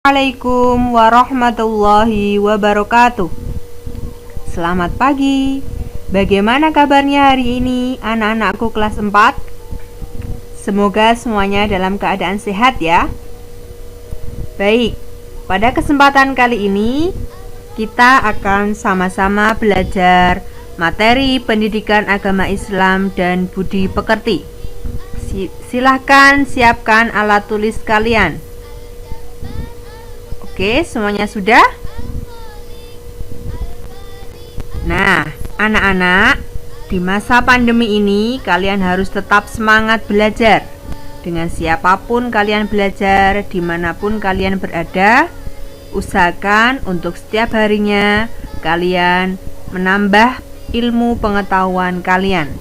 Assalamualaikum warahmatullahi wabarakatuh. Selamat pagi. Bagaimana kabarnya hari ini anak-anakku kelas 4? Semoga semuanya dalam keadaan sehat ya. Baik, pada kesempatan kali ini kita akan sama-sama belajar materi pendidikan agama Islam dan budi pekerti. Silahkan siapkan alat tulis kalian. Oke, semuanya sudah? Nah, anak-anak, di masa pandemi ini kalian harus tetap semangat belajar. Dengan siapapun kalian belajar, dimanapun kalian berada, usahakan untuk setiap harinya kalian menambah ilmu pengetahuan kalian.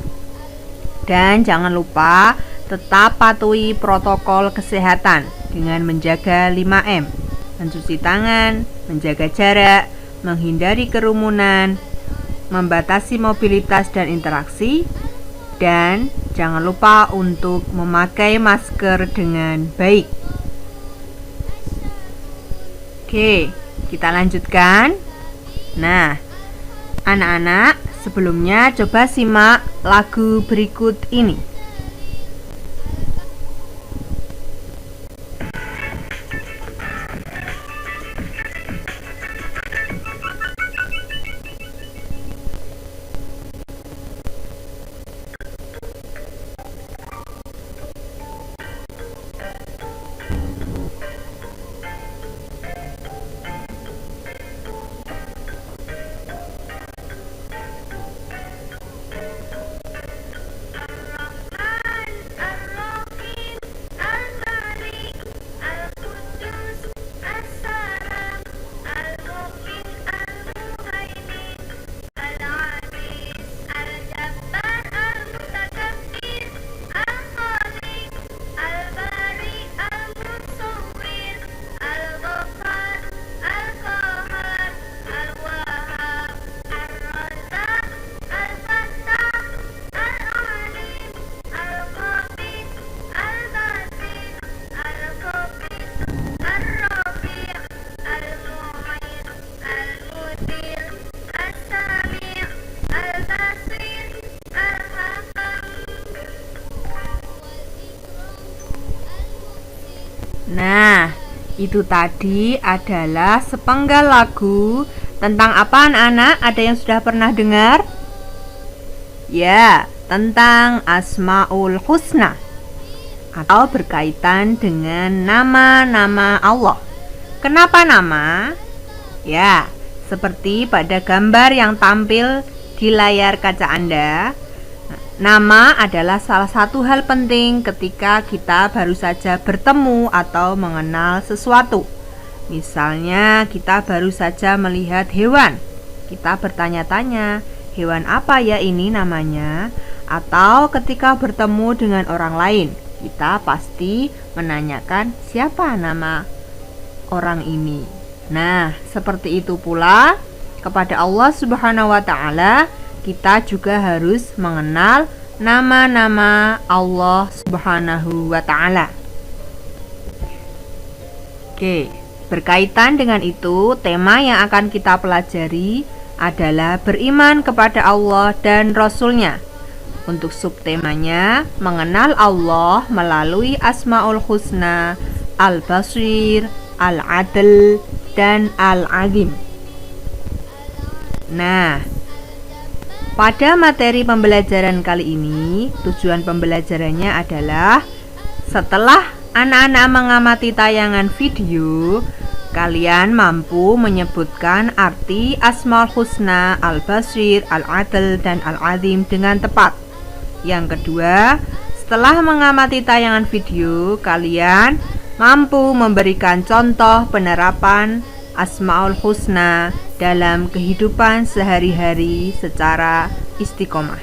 Dan jangan lupa tetap patuhi protokol kesehatan dengan menjaga 5M. Mencuci tangan, menjaga jarak, menghindari kerumunan, membatasi mobilitas dan interaksi, dan jangan lupa untuk memakai masker dengan baik. Oke, kita lanjutkan. Nah, anak-anak, sebelumnya coba simak lagu berikut ini. Nah, itu tadi adalah sepenggal lagu tentang apa anak-anak? Ada yang sudah pernah dengar? Ya, tentang Asmaul Husna atau berkaitan dengan nama-nama Allah. Kenapa nama? Ya, seperti pada gambar yang tampil di layar kaca Anda. Nama adalah salah satu hal penting ketika kita baru saja bertemu atau mengenal sesuatu. Misalnya kita baru saja melihat hewan, kita bertanya-tanya, hewan apa ya ini namanya? Atau ketika bertemu dengan orang lain, kita pasti menanyakan siapa nama orang ini. Nah, seperti itu pula kepada Allah Subhanahu wa Ta'ala, kita juga harus mengenal nama-nama Allah Subhanahu wa Ta'ala. Oke, berkaitan dengan itu, tema yang akan kita pelajari adalah beriman kepada Allah dan Rasul-Nya. Untuk subtemanya, mengenal Allah melalui Asmaul Husna, Al-Basir, Al-Adl, dan Al-Azim. Nah, pada materi pembelajaran kali ini, tujuan pembelajarannya adalah setelah anak-anak mengamati tayangan video, kalian mampu menyebutkan arti Asmaul Husna, Al-Basir, Al-Adl, dan Al-Azim dengan tepat. Yang kedua, setelah mengamati tayangan video, kalian mampu memberikan contoh penerapan Asmaul Husna dalam kehidupan sehari-hari secara istiqomah.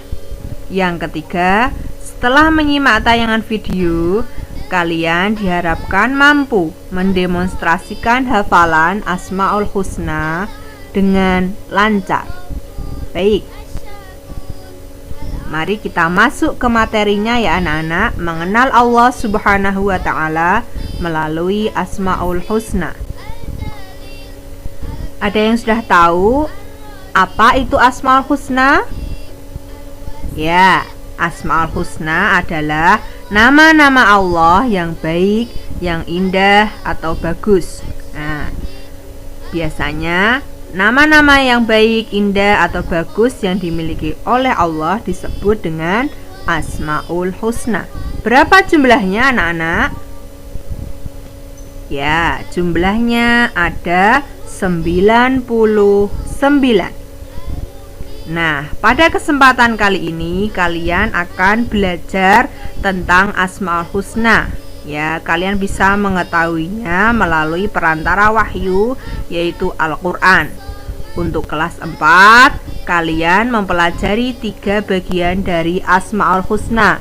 Yang ketiga, setelah menyimak tayangan video, kalian diharapkan mampu mendemonstrasikan hafalan Asmaul Husna dengan lancar. Baik, mari kita masuk ke materinya ya anak-anak, mengenal Allah Subhanahu wa Ta'ala melalui Asmaul Husna. Ada yang sudah tahu apa itu Asmaul Husna? Ya, Asmaul Husna adalah nama-nama Allah yang baik, yang indah atau bagus. Nah, biasanya nama-nama yang baik, indah atau bagus yang dimiliki oleh Allah disebut dengan Asmaul Husna. Berapa jumlahnya anak-anak? Ya, jumlahnya ada 99. Nah, pada kesempatan kali ini kalian akan belajar tentang Asmaul Husna. Ya, kalian bisa mengetahuinya melalui perantara wahyu, yaitu Al-Quran. Untuk kelas 4, kalian mempelajari 3 bagian dari Asmaul Husna: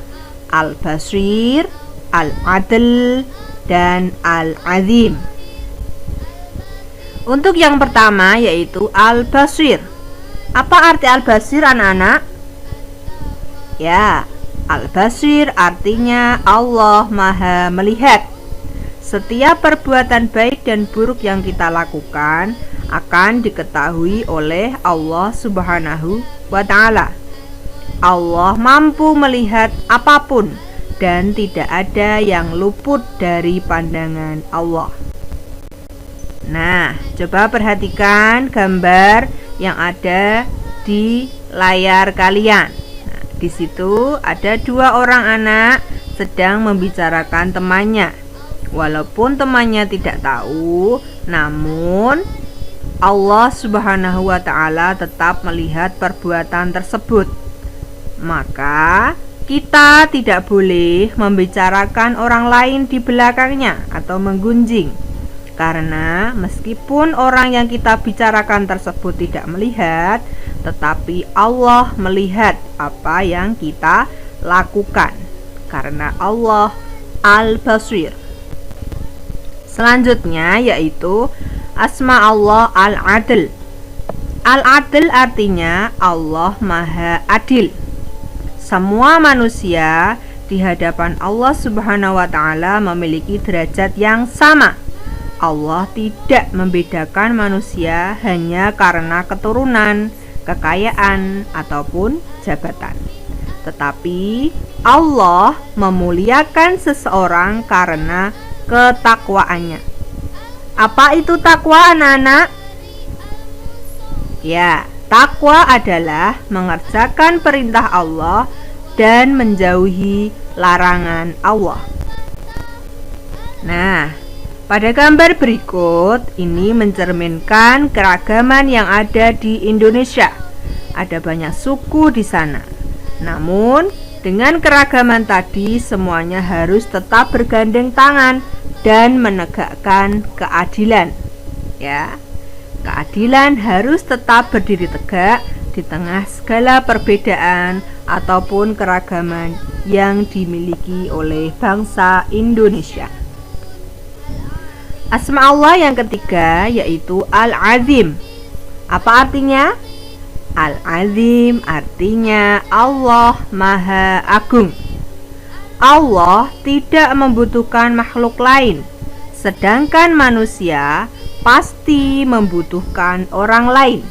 Al-Basir, Al-Adl, dan Al-Azim. Untuk yang pertama yaitu Al-Basir. Apa arti Al-Basir anak-anak? Ya, Al-Basir artinya Allah Maha Melihat. Setiap perbuatan baik dan buruk yang kita lakukan akan diketahui oleh Allah Subhanahu wa Ta'ala. Allah mampu melihat apapun dan tidak ada yang luput dari pandangan Allah. Nah, coba perhatikan gambar yang ada di layar kalian. Nah, di situ ada 2 orang anak sedang membicarakan temannya. Walaupun temannya tidak tahu, namun Allah Subhanahu wa Ta'ala tetap melihat perbuatan tersebut. Maka kita tidak boleh membicarakan orang lain di belakangnya atau menggunjing. Karena meskipun orang yang kita bicarakan tersebut tidak melihat, tetapi Allah melihat apa yang kita lakukan. Karena Allah Al-Basir. Selanjutnya yaitu Asma Allah Al-Adl. Al-Adl artinya Allah Maha Adil. Semua manusia di hadapan Allah Subhanahu wa Ta'ala memiliki derajat yang sama. Allah tidak membedakan manusia hanya karena keturunan, kekayaan, ataupun jabatan. Tetapi Allah memuliakan seseorang karena ketakwaannya. Apa itu takwa anak-anak? Ya, takwa adalah mengerjakan perintah Allah dan menjauhi larangan Allah. Nah, pada gambar berikut ini mencerminkan keragaman yang ada di Indonesia. Ada banyak suku di sana. Namun, dengan keragaman tadi semuanya harus tetap bergandeng tangan dan menegakkan keadilan. Ya. Keadilan harus tetap berdiri tegak di tengah segala perbedaan ataupun keragaman yang dimiliki oleh bangsa Indonesia. Asma Allah yang ketiga yaitu Al-Azim. Apa artinya? Al-Azim artinya Allah Maha Agung. Allah tidak membutuhkan makhluk lain, sedangkan manusia pasti membutuhkan orang lain,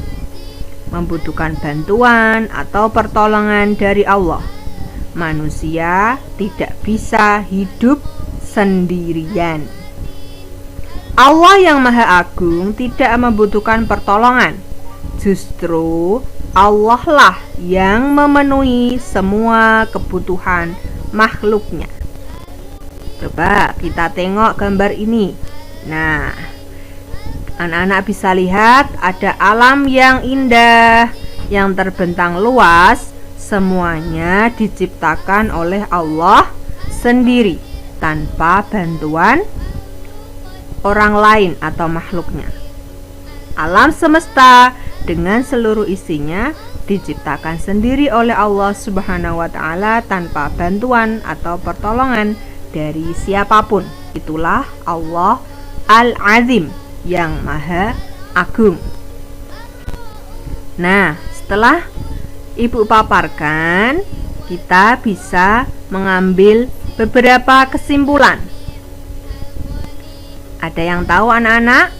membutuhkan bantuan atau pertolongan dari Allah. Manusia tidak bisa hidup sendirian. Allah yang Maha Agung tidak membutuhkan pertolongan. Justru Allah lah yang memenuhi semua kebutuhan makhluknya. Coba kita tengok gambar ini. Nah, anak-anak bisa lihat ada alam yang indah, yang terbentang luas. Semuanya diciptakan oleh Allah sendiri tanpa bantuan orang lain atau makhluknya. Alam semesta dengan seluruh isinya diciptakan sendiri oleh Allah Subhanahu wa Ta'ala tanpa bantuan atau pertolongan dari siapapun. Itulah Allah Al-Azim yang Maha Agung. Nah, setelah Ibu paparkan, kita bisa mengambil beberapa kesimpulan. Ada yang tahu anak-anak?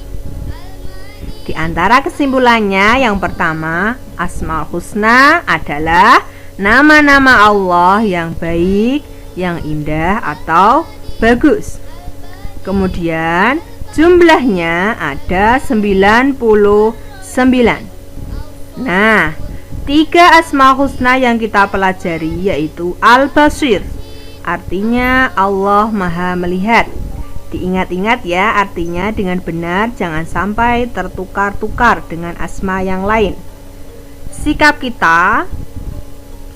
Di antara kesimpulannya, yang pertama, Asmaul Husna adalah nama-nama Allah yang baik, yang indah atau bagus. Kemudian jumlahnya ada 99. Nah, 3 Asmaul Husna yang kita pelajari yaitu Al-Basir, artinya Allah Maha Melihat. Diingat-ingat ya, artinya dengan benar, jangan sampai tertukar-tukar dengan asma yang lain. Sikap kita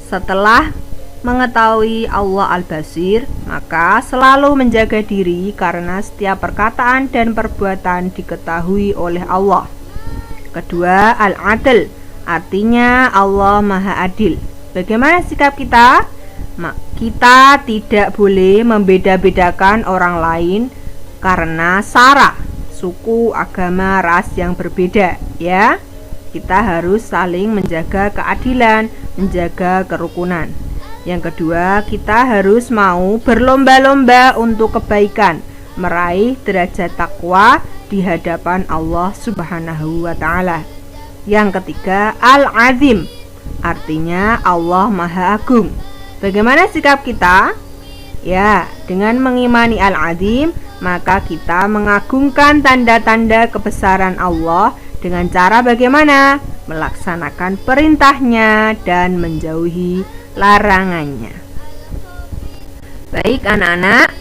setelah mengetahui Allah Al-Basir, maka selalu menjaga diri karena setiap perkataan dan perbuatan diketahui oleh Allah. Kedua, Al-Adl, artinya Allah Maha Adil. Bagaimana sikap kita? Kita tidak boleh membeda-bedakan orang lain karena sara, suku, agama, ras yang berbeda, ya. Kita harus saling menjaga keadilan, menjaga kerukunan. Yang kedua, kita harus mau berlomba-lomba untuk kebaikan, meraih derajat takwa di hadapan Allah Subhanahu wa ta'ala. Yang ketiga, Al-Azim, artinya Allah Maha Agung. Bagaimana sikap kita? Ya, dengan mengimani Al-Azim, maka kita mengagungkan tanda-tanda kebesaran Allah dengan cara bagaimana? Melaksanakan perintahnya dan menjauhi larangannya. Baik anak-anak,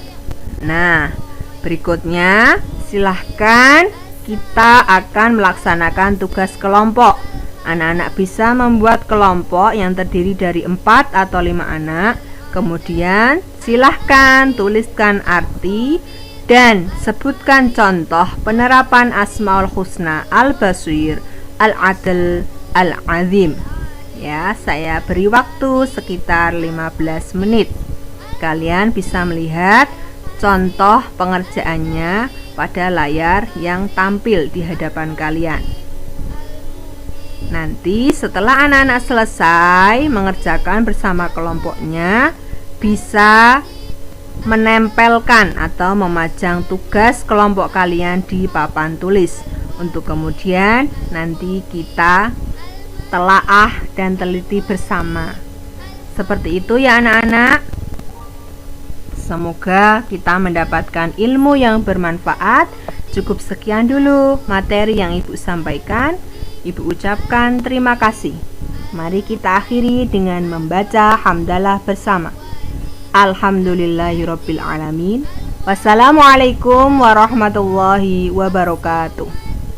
nah berikutnya silahkan kita akan melaksanakan tugas kelompok. Anak-anak bisa membuat kelompok yang terdiri dari 4 atau 5 anak. Kemudian silahkan tuliskan arti dan sebutkan contoh penerapan Asmaul Husna Al-Basir, Al-Adl, Al-Azim. Ya, saya beri waktu sekitar 15 menit. Kalian bisa melihat contoh pengerjaannya pada layar yang tampil di hadapan kalian. Nanti setelah anak-anak selesai mengerjakan bersama kelompoknya, bisa menempelkan atau memajang tugas kelompok kalian di papan tulis untuk kemudian nanti kita telaah dan teliti bersama. Seperti itu ya anak-anak. Semoga kita mendapatkan ilmu yang bermanfaat. Cukup sekian dulu materi yang Ibu sampaikan. Ibu ucapkan terima kasih. Mari kita akhiri dengan membaca hamdalah bersama. Alhamdulillahirabbil alamin. Wassalamualaikum warahmatullahi wabarakatuh.